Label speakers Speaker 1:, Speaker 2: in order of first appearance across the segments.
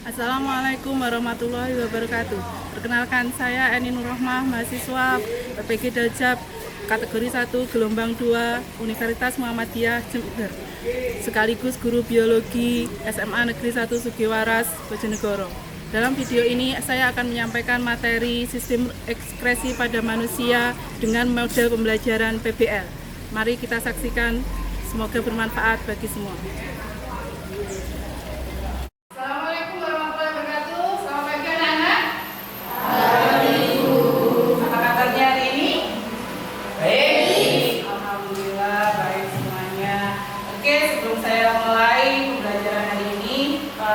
Speaker 1: Assalamualaikum warahmatullahi wabarakatuh. Perkenalkan, saya Eni Nurrohmah, mahasiswa PPG Daljab kategori 1 gelombang 2 Universitas Muhammadiyah Jember, sekaligus guru biologi SMA Negeri 1 Sugiwaras, Bojonegoro. Dalam video ini saya akan menyampaikan materi sistem ekskresi pada manusia dengan model pembelajaran PBL. Mari kita saksikan, semoga bermanfaat bagi semua.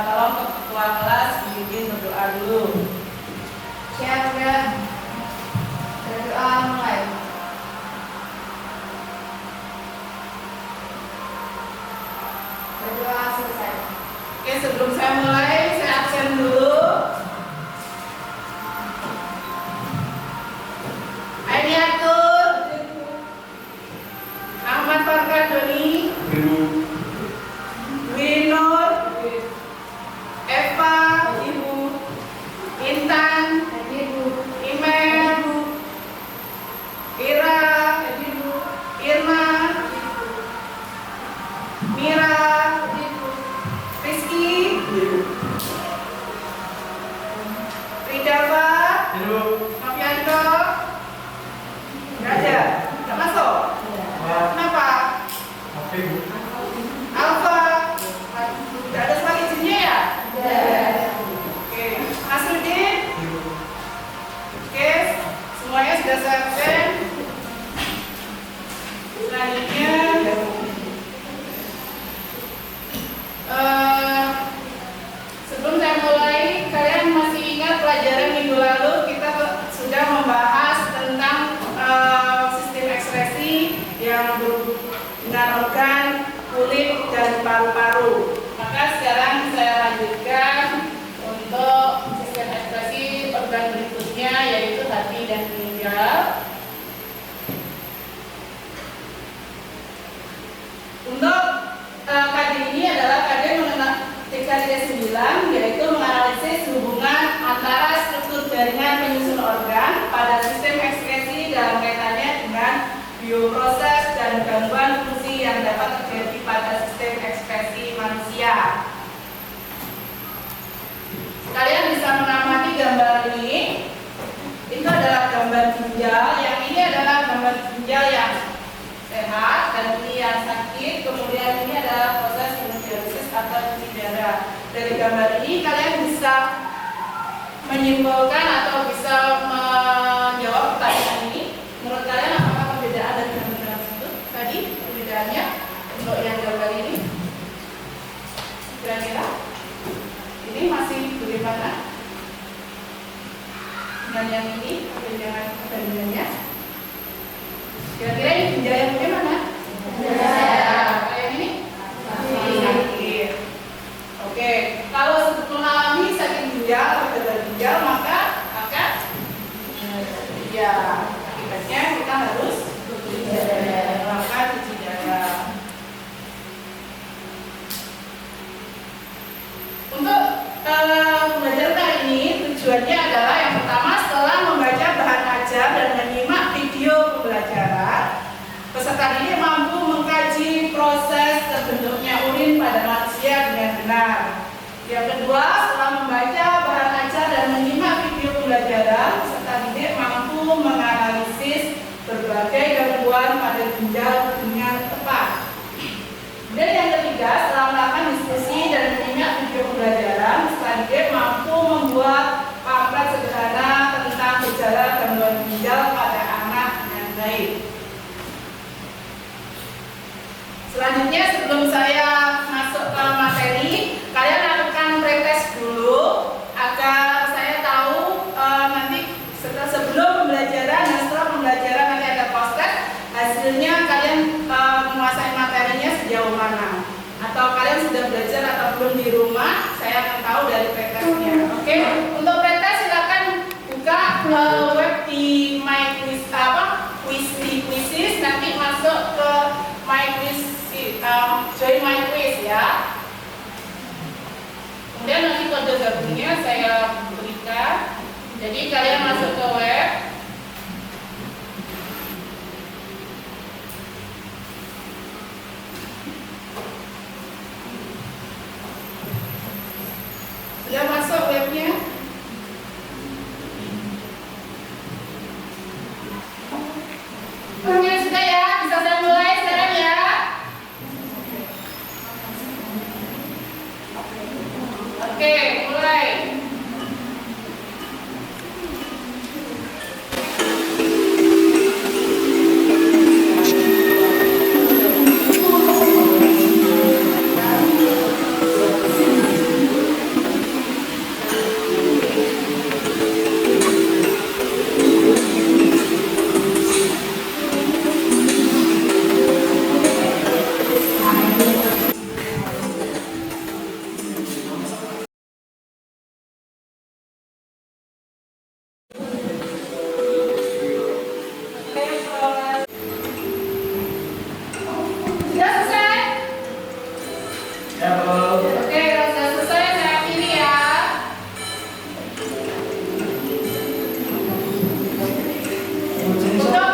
Speaker 2: Tolong ketua kelas bimbing berdoa dulu.
Speaker 3: Siap ya. Berdoa mulai. Berdoa selesai.
Speaker 2: Oke, sebelum saya mulai, saya absen dulu. Ainiatur Ahmad Farkan Doni Winur Eva, Ibu, Intan,
Speaker 3: Ibu,
Speaker 2: Imen, Ira,
Speaker 3: Ibu,
Speaker 2: Irma, Mira,
Speaker 3: Ibu,
Speaker 2: Rizky, Ridava, Novianto, nggak ada, nggak masuk. Kenapa? Alfa, nggak ada sebagai izinnya ya? Oke, Masudin. Oke, semuanya sudah saya absen. Selanjutnya, sebelum saya mulai, kalian masih ingat pelajaran minggu lalu kita sudah membahas tentang sistem ekspresi yang dengan organ, kulit, dan paru-paru. Maka sekarang saya lanjutkan untuk sistem ekspresi organ berikutnya, yaitu hati dan ginjal. Untuk KD ini adalah KD mengenai TKD 9, yaitu menganalisis hubungan antara struktur jaringan penyusun organ pada sistem ekspresi dalam kaitannya dengan bioproses dan gangguan fungsi yang dapat terjadi pada sistem ekspresi manusia. Kalian bisa mengamati gambar ini. Itu adalah gambar ginjal, yang ini adalah gambar ginjal yang sehat dan ini yang sakit. Kemudian ini adalah proses hemodialisis atau cuci darah. Dari gambar ini kalian bisa menyimpulkan atau bisa menjawab pertanyaan ini. Menurut kalian apakah perbedaan dari gambar tersebut tadi, perbedaannya untuk yang gambar ini? Kira-kira ini masih bagaimana dengan yang ini, perbedaan-perbedaan? Kira-kira ini ginjal yang bagaimana? Kalau yang ini? Sakit. Oke, kalau mengalami sakit ginjal atau gagal ginjal maka akan ya akibatnya kita harus melakukan cuci darah. Untuk pembelajaran kali ini tujuannya adalah yang pertama, setelah membaca bahan ajar dan menyimak video pembelajaran, peserta didik mampu mengkaji proses terbentuknya urin pada manusia dengan benar. Yang kedua, setelah membaca bahan ajar dan menyimak video pembelajaran, peserta didik mampu menganalisis berbagai gangguan pada ginjal dengan tepat. Dan yang ketiga, setelah melakukan diskusi dan menyimak video pembelajaran, peserta didik mampu membuat pamflet sederhana tentang gejala gangguan ginjal pada anak dengan baik. Selanjutnya, sebelum saya masuk ke materi, kalian lakukan pretest dulu agar saya tahu nanti sebelum pembelajaran dan setelah pembelajaran nanti ada poster, hasilnya kalian menguasai materinya sejauh mana, atau kalian sudah belajar atau belum di rumah, saya akan tahu dari pretestnya. Oke, untuk pretest silakan buka web di Quizzes, nanti masuk ke join my quiz ya. Kemudian nanti kode gabungnya saya berikan. Jadi kalian masuk ke web. Sudah masuk webnya? Oke, sudah ya, bisa saya mulai sekarang ya. Oke, mulai. Sudah selesai? Oke, kalau sudah selesai saya pilih ya. Untuk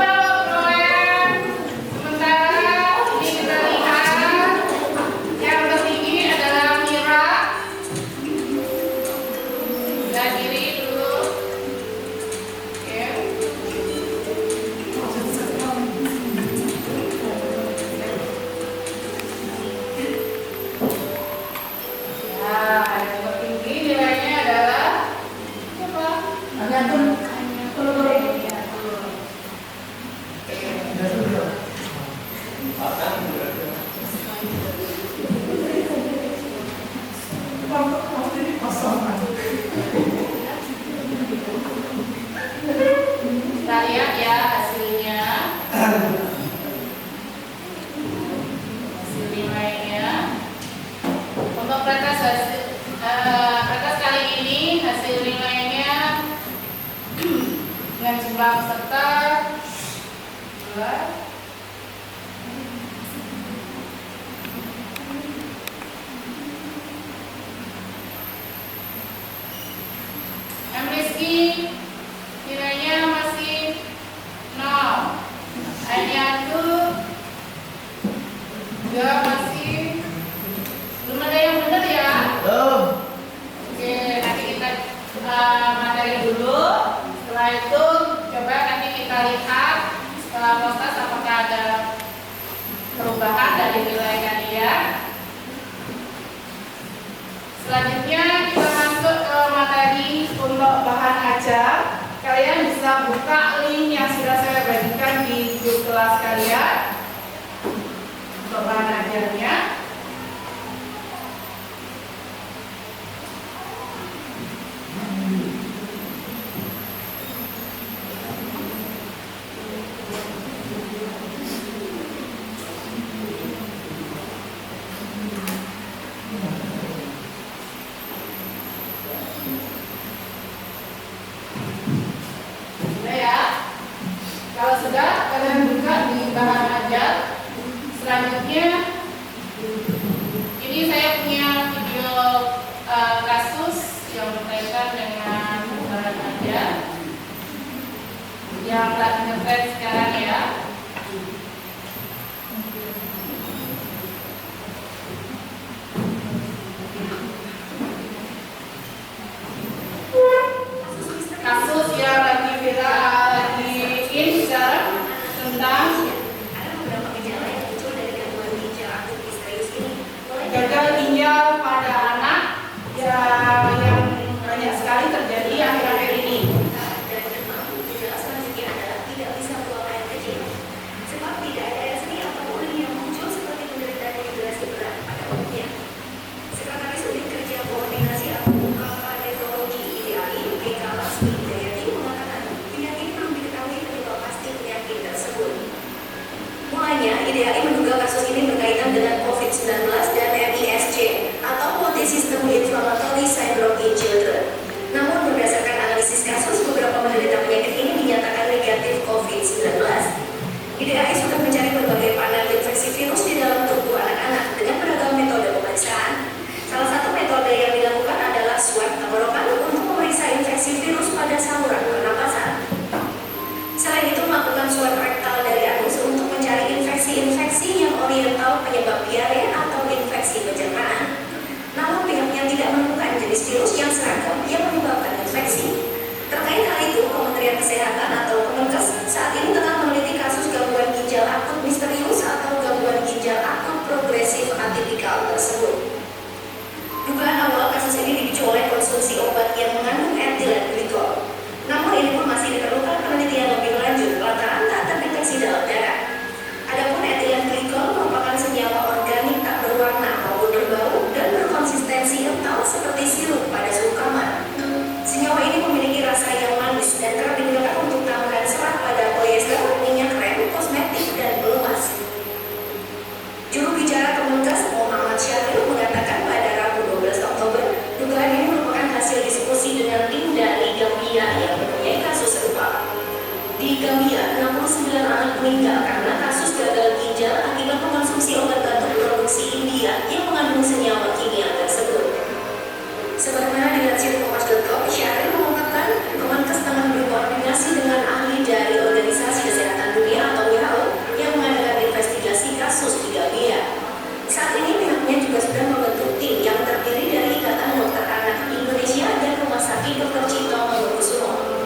Speaker 2: proyek sementara ini kita lihat yang tertinggi adalah Mira. Dan diri dulu. Oke. Nah, yang tertinggi nilainya adalah siapa? Kita lihat ya hasilnya. Hasil nilainya. Untuk Pretas kali ini hasil nilainya dengan jumlah peserta 2. Rizky nilainya masih 0. Ainiatu juga masih belum ada yang benar ya. Oke, nanti kita materi dulu. Setelah itu coba nanti kita lihat setelah proses apakah ada perubahan dari nilai kalian. Selanjutnya kita masuk ke materi untuk bahan ajar. Kalian bisa buka link yang sudah saya bagikan di grup kelas kalian untuk bahan ajarnya. Sudah ya. Kalau sudah, kalian buka di bahan ajar. Selanjutnya, ini saya punya video kasus yang berkaitan dengan bahan ajar yang lagi ngetren sekarang ya. Kasus yang lagi viral di Instagram tentang gagal ginjal pada anak yang banyak sekali terjadi akhir-akhir ini.
Speaker 4: senyawa penyebab diare atau infeksi pencernaan. Namun pihaknya tidak menemukan jenis virus yang seragam yang menyebabkan infeksi. Terkait hal itu, Kementerian Kesehatan atau Kemenkes saat ini tengah meneliti kasus gangguan ginjal akut misterius atau gangguan ginjal akut progresif atipikal tersebut. Dugaan awal kasus ini dipicu oleh konsumsi obat yang mengandung etilen glikol. Namun ini pun masih diperlukan penelitian lebih lanjut lantaran tak terdeteksi dalam darah. Adapun etilen glikol merupakan senyawa organik tak berwarna maupun berbau dan berkonsistensi kental seperti sirup pada suhu kamar. Senyawa ini memiliki rasa yang manis dan kerap digunakan untuk tambahan serat pada polyester, minyak rem, kosmetik, dan pelumas. Juru bicara Kemenkes Muhammad Syahril mengatakan pada Rabu 12 Oktober, dugaan ini merupakan hasil diskusi dengan tim dari Gambia yang mempunyai kasus serupa. Di Gambia, 69 anak meninggal karena kasus gagal ginjal akibat mengonsumsi obat batuk produksi India yang mengandung senyawa kimia tersebut. Sebagaimana dilansir Kompas.com, Syahril mengungkapkan Kemenkes tengah berkoordinasi dengan ahli dari Organisasi Kesehatan Dunia atau WHO yang mengadakan investigasi kasus di Gambia. Saat ini pihaknya juga sudah membentuk tim yang terdiri dari Ikatan Dokter Anak Indonesia dan Rumah Sakit Dr. Cipto Mangunkusumo.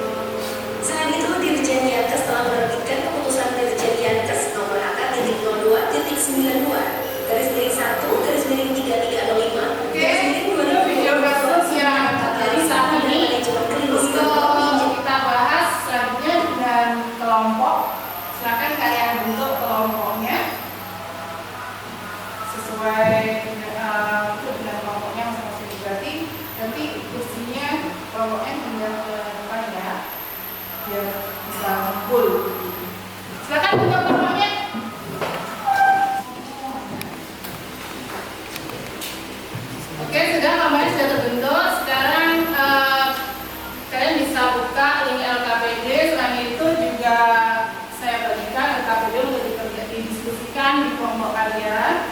Speaker 4: Selain itu, Dirjen Yankes telah menerbitkan keputusan Dirjen Yankes nomor AK-02-92-1-335-2005.
Speaker 2: Video kasus yang dari saat ini untuk kita bahas selanjutnya dengan kelompok. Silakan kalian bentuk kelompoknya sesuai dengan kelompoknya masing-masing. Berarti nanti kursinya kelompoknya pindah ke depan ya, biar bisa ngumpul. Silakan bentuk kelompoknya. Oke, sudah gambarnya sudah terbentuk. Sekarang kalian bisa buka link LKPD. Selain itu juga saya bagikan LKPD untuk didiskusikan di kelompok kalian.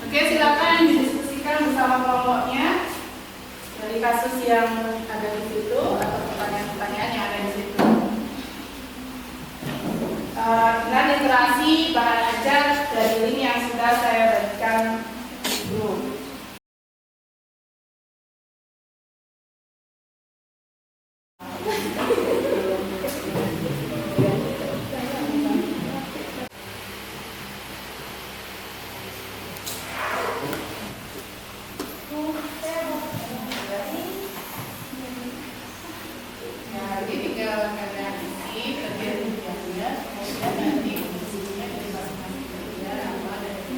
Speaker 2: Oke, silakan didiskusikan bersama kelompoknya dari kasus yang ada di situ atau pertanyaan-pertanyaan yang ada di situ. Dengan literasi bahan ajar dari link yang sudah saya bagikan dulu. Nah, ini tinggal kalian isi bagian tugasnya, kemudian nanti isinya dari masing-masing bagian apa dari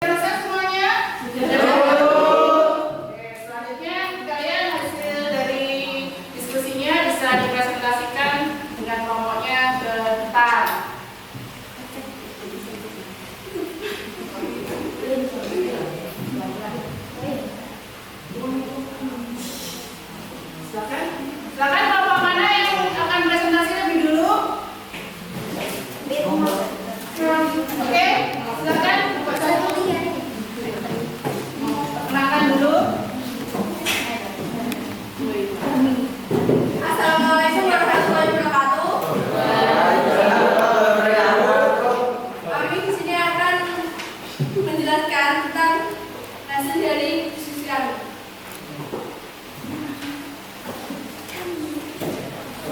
Speaker 2: selesai semuanya? Oke, selanjutnya kalian hasil dari diskusinya bisa dipresentasikan dengan kelompoknya ke depan. Silakan kelompok mana yang akan presentasi lebih dulu? Oke, silakan buat saya. Perkenalkan dulu.
Speaker 3: Assalamualaikum warahmatullahi wabarakatuh. Kami di sini akan menjelaskan tentang hasil dari diskusi kami.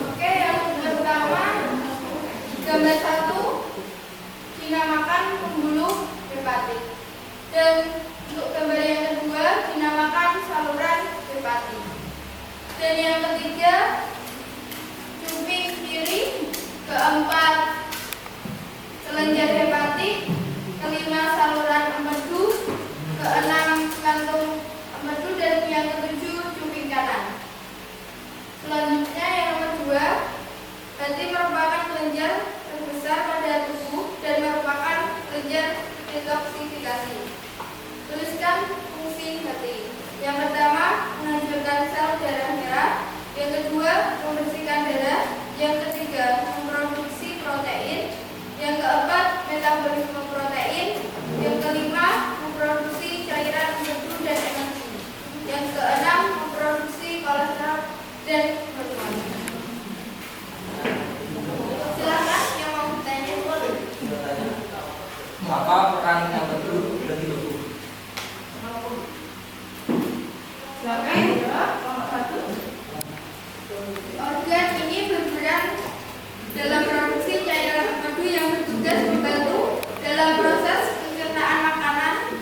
Speaker 3: Oke, yang pertama, gambar 1 dinamakan pembuluh hepatik, dan untuk gambar yang kedua dinamakan saluran hepatik, dan yang ketiga cuping kiri, keempat kelenjar hepatik, kelima saluran empedu, keenam kantung empedu, dan yang ketujuh cuping kanan. Selanjutnya yang nomor 2 berarti merupakan kelenjar detoksifikasi. Tuliskan fungsi hati. Yang pertama, menghancurkan sel darah merah. Yang kedua, membersihkan darah. Yang ketiga, memproduksi protein. Yang keempat, metabolisme protein. Yang kelima, memproduksi cairan empedu dan energi. Yang keenam, memproduksi kolesterol dan hormon. Silakan yang mau bertanya.
Speaker 5: Mengapa peran yang betul bagi tubuh?
Speaker 2: Silakan ya, nomor 1.
Speaker 3: Organ ini berperan dalam produksi cairan empedu yang bertugas membantu dalam proses pencernaan makanan.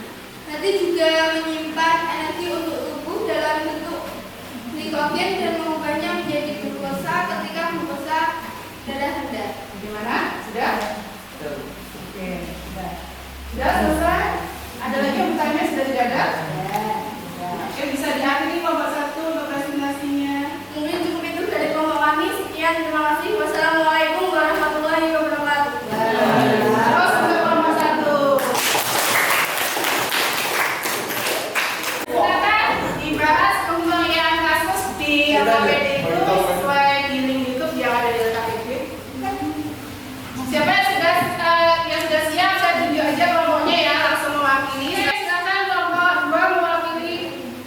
Speaker 3: Hati juga menyimpan energi untuk tubuh dalam bentuk glikogen dan mengubahnya menjadi glukosa ketika glukosa darah rendah.
Speaker 2: Gimana? Sudah?
Speaker 5: Betul.
Speaker 2: Oke, sudah. Sudah selesai? Ada lagi yang bertanya? Sudah tidak ada? Oke, bisa diakhiri kelompok 1 untuk presentasinya.
Speaker 3: Mungkin cukup itu dari kelompok kami. Sekian, terima kasih. Wassalamualaikum warahmatullahi wabarakatuh.
Speaker 2: Terus untuk kelompok 1. Silakan dibahas pembagian kasus di KPD itu sesuai di link YouTube yang ada di KPD. Siapa yang sudah siap, saya tunjuk aja kelompoknya ya, langsung mewakili. Silakan kelompok 2 mewakili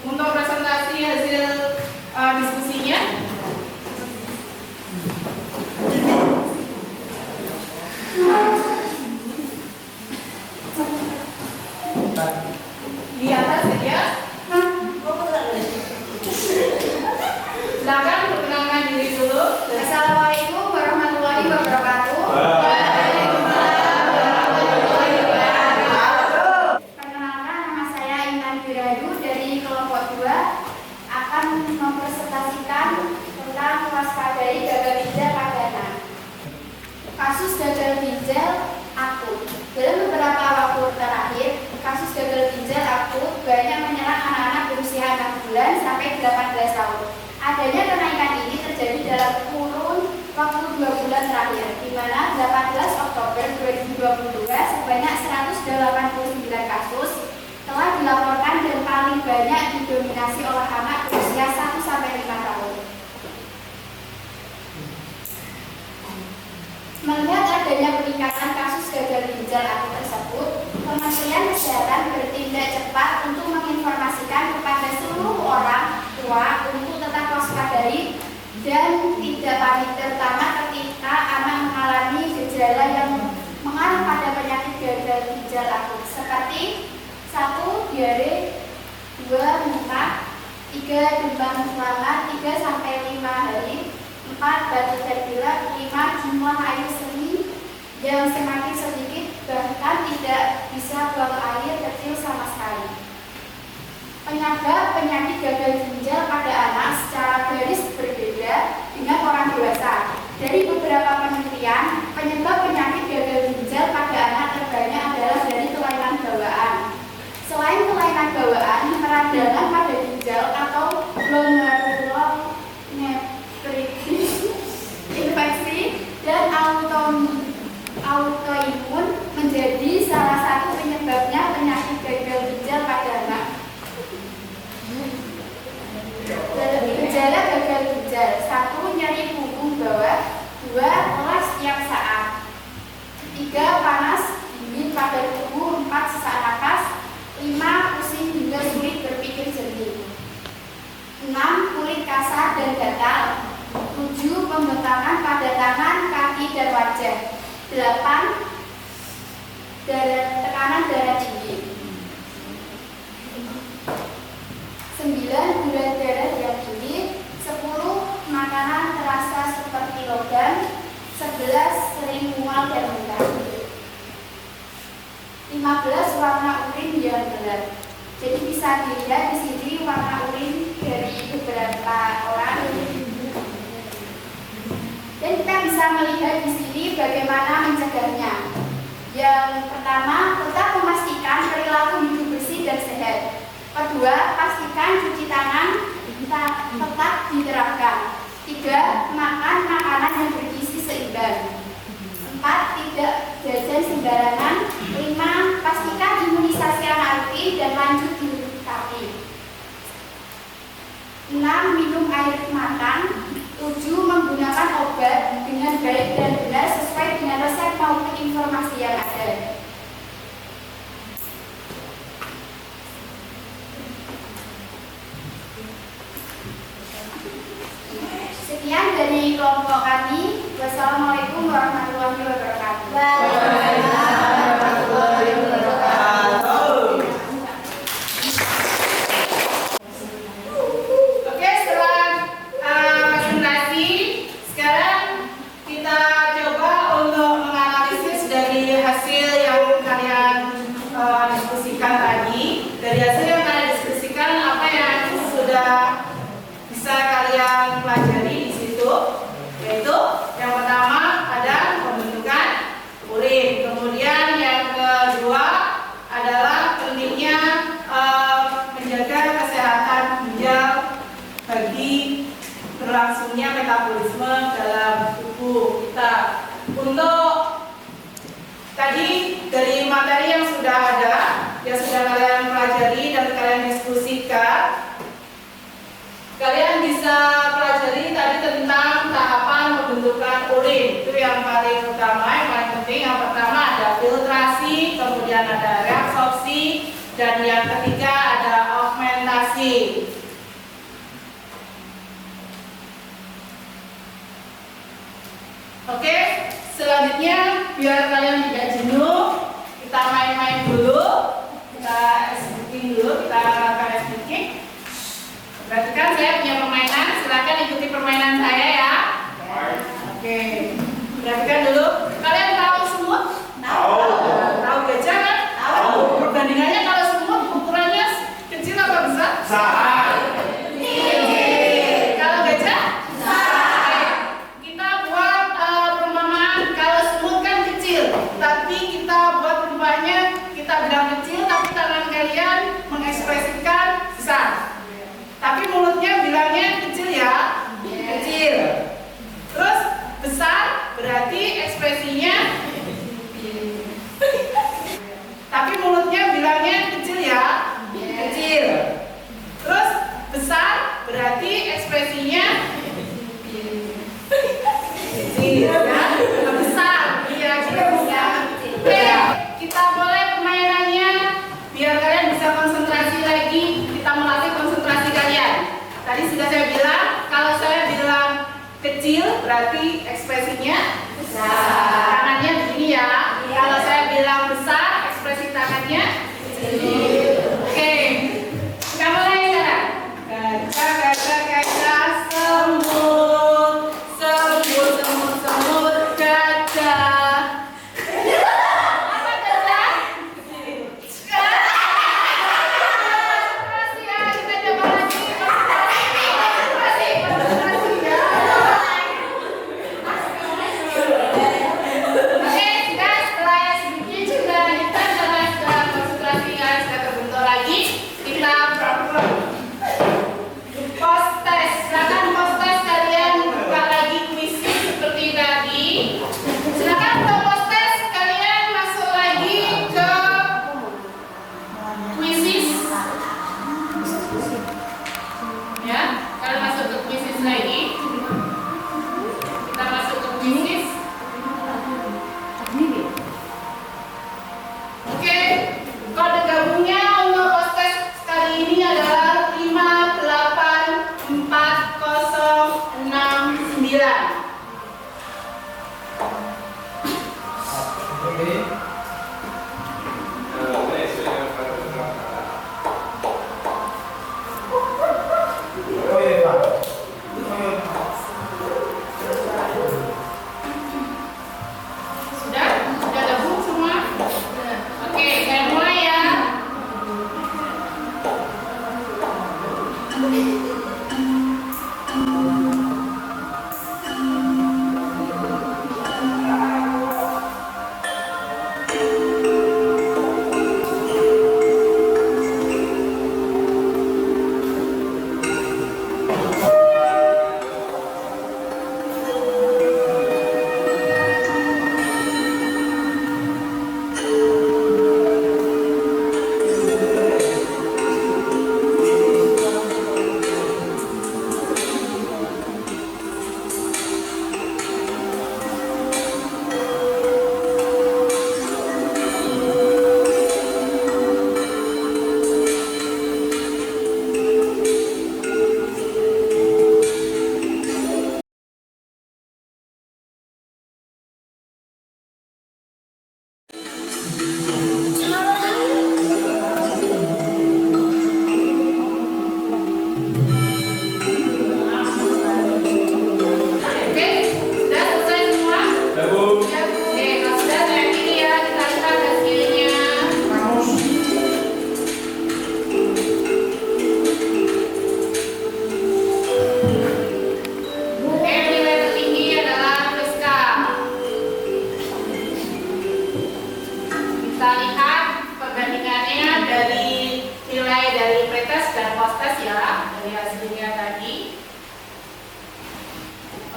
Speaker 2: untuk presentasi hasil diskusinya. Di atas saja. Silakan perkenalkan diri dulu.
Speaker 3: Assalamualaikum warahmatullahi wabarakatuh. Perkenalkan, nama saya Intan Birayu dari kelompok 2 akan mempresentasikan tentang waspadai gagal ginjal pada anak. Kasus gagal ginjal akut. Dalam beberapa waktu terakhir, kasus gagal ginjal akut banyak menyerang anak-anak berusia 6 bulan sampai 18 tahun. Adanya kenaikan ini terjadi dalam kurun waktu 2 bulan terakhir, di mana 18 Oktober 2022 sebanyak 189 kasus telah dilaporkan dan paling banyak didominasi oleh anak berusia 1-5 tahun. Melihat adanya peningkatan kasus gagal ginjal akut tersebut, Kementerian Kesehatan bertindak cepat untuk menginformasikan kepada seluruh orang tua untuk tetap waspadai dan tidak panik, terutama ketika anak mengalami gejala yang mengarah pada penyakit gagal ginjal akut seperti 1. Diare, 2. muntah, 3. demam selama 3-5 hari, 4. batuk dan pilek, 5. jumlah air seni yang semakin sedikit bahkan tidak bisa buang air kecil sama sekali. Penyebab penyakit gagal ginjal pada anak secara garis berbeda dengan orang dewasa. Dari beberapa penelitian, penyebab penyakit gagal ginjal pada anak terbanyak adalah dari kelainan bawaan. Selain kelainan bawaan, peradangan pada ginjal atau glomerulonefritis, infeksi, dan autoimun menjadi salah satu penyebabnya penyakit gagal ginjal pada anak. Gejala gagal ginjal: 1. nyeri punggung bawah, 2. lelah setiap saat, 3. panas dingin pada tubuh, 4. sesak napas, 5. pusing hingga sulit berpikir jernih, 6. kulit kasar dan gatal, 7. pembekakan pada tangan, kaki, dan wajah, 8. tekanan darah tinggi, 9. gula darah yang tinggi, 10. makanan terasa seperti logam, 11. sering mual dan muntah, 15. warna urin yang gelap. Jadi bisa dilihat di sini warna urin dari beberapa orang. Dan kita bisa melihat di sini bagaimana mencegahnya. Yang pertama, tetap memastikan perilaku hidup bersih dan sehat. Kedua, pastikan cuci tangan tetap diterapkan. 3. makan makanan yang bergizi seimbang. 4. tidak jajan sembarangan. 5. pastikan warahmatullahi wabarakatuh.
Speaker 2: Oke, setelah presentasi, sekarang kita coba untuk menganalisis dari hasil yang kalian diskusikan tadi. Dari hasil yang kalian diskusikan, apa yang sudah bisa kalian pelajari di situ, yaitu yang pertama ada pembentukan urin. Kemudian yang kedua adalah pentingnya menjaga kesehatan ginjal bagi berlangsungnya metabolisme dalam tubuh kita. Untuk tadi dari materi yang sudah ada, yang sudah kalian pelajari dan kalian diskusikan, kalian bisa pelajari tadi tentang tahapan pembentukan urin. Itu yang paling utama, yang paling penting. Yang pertama ada filtrasi, kemudian ada reabsorpsi, dan yang ketiga ada augmentasi. Oke, selanjutnya biar kalian tidak jenuh, kita main-main dulu. Kita speaking dulu, kita lakukan speaking. Berarti kan saya punya permainan, silakan ikuti permainan saya ya. Oke, perhatikan dulu. Kalian tahu semut? Tahu. Tahu gajah kan? Tahu. Perbandingannya kalau semut ukurannya kecil apa besar? Besar. Kalau gajah? Besar. Kita buat perumpamaan kalau semut kan kecil, tapi kita buat perumpamannya kita bilang kecil, tapi tangan kalian mengekspresikan besar. Tapi mulutnya bilangnya kecil ya, kecil. Terus besar berarti ekspresinya, tapi mulutnya bilangnya kecil ya, kecil. Terus besar berarti ekspresinya kecil ya, besar. Iya, ya. Oke, kita boleh permainannya biar kalian bisa konsentrasi lagi. Kita melatih konsentrasi kalian. Tadi sudah saya bilang, kalau saya bilang kecil berarti ekspresinya besar. Tangannya begini ya. Kalau saya bilang besar, ekspresi tangannya kecil. Oke, kita mulai sekarang. Gajah, gajah, gajah, semut, semut, semut, semut, gajah. Apa gajah? Konsentrasi ya, kita coba lagi. Konsentrasi ya. Oke, sudah setelah sedikit sudah kita sudah konsentrasi kalian sudah terbentuk lagi. Kita post test. Silakan post test kalian buka lagi kuisis seperti tadi. Silakan untuk post test kalian masuk lagi ke kuisis. Ya, kalian masuk ke kuisis lagi. Kita masuk ke kuisis. Oke, kode gabungnya untuk post test kali ini adalah 5840669. Sudah? Sudah gabung semua? Oke, saya mulai ya. lihat perbandingannya dari nilai dari pretest dan posttest ya, dari hasilnya tadi.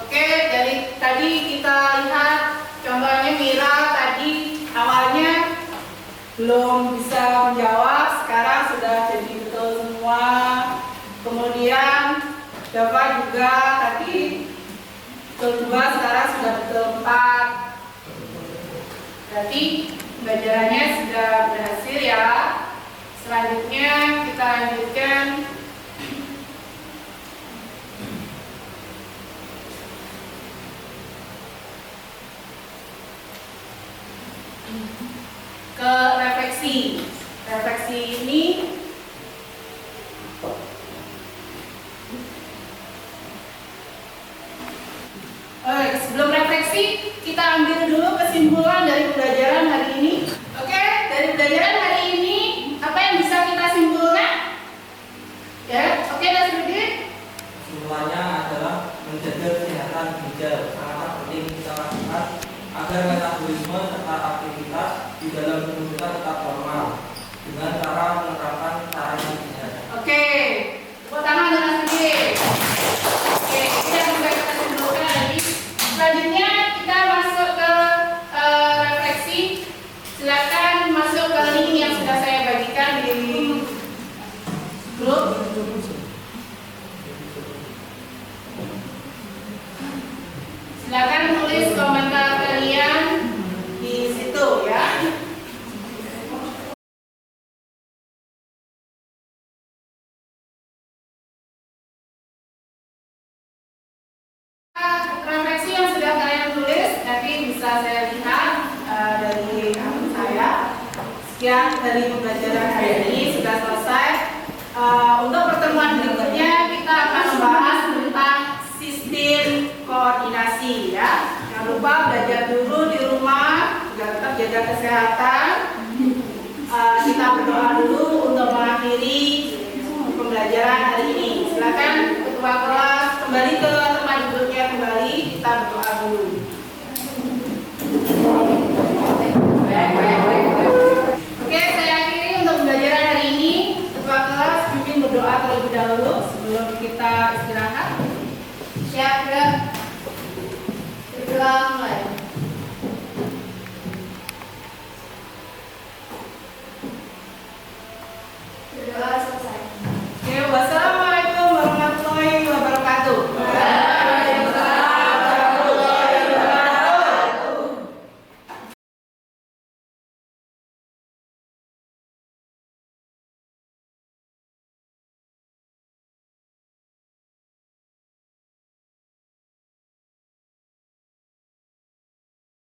Speaker 2: Oke, dari tadi kita lihat contohnya Mira tadi awalnya belum bisa menjawab, sekarang sudah jadi betul semua. Kemudian Java juga tadi betul 2, sekarang sudah betul 4. Berarti pembelajarannya sudah berhasil ya. Selanjutnya kita lanjutkan ke refleksi. Refleksi ini sebelum refleksi kita ambil dulu kesimpulan dari pembelajaran hari ini. Oke, dari pembelajaran hari ini apa yang bisa kita simpulkan? Ya, oke, Nasruddin.
Speaker 5: Kesimpulannya adalah menjaga kesehatan ginjal sangat penting kita lakukan agar metabolisme serta aktivitas di dalam tubuh kita tetap normal dengan cara menerapkan cara yang benar.
Speaker 2: Oke, tepuk tangan untuk Nasruddin. Oke, ini yang bisa kita simpulkan hari. Selanjutnya kita masuk ke refleksi. Silakan masuk ke link yang sudah saya bagikan di grup. Silakan tulis komentar kalian di situ ya. Refleksi yang sudah kalian tulis nanti bisa saya lihat dari akun saya. Sekian dari pembelajaran hari ini sudah selesai. Untuk pertemuan berikutnya kita akan membahas tentang sistem koordinasi ya. Jangan lupa belajar dulu di rumah, juga tetap jaga kesehatan. Kita berdoa dulu untuk mengakhiri pembelajaran hari ini. Silakan ketua kelas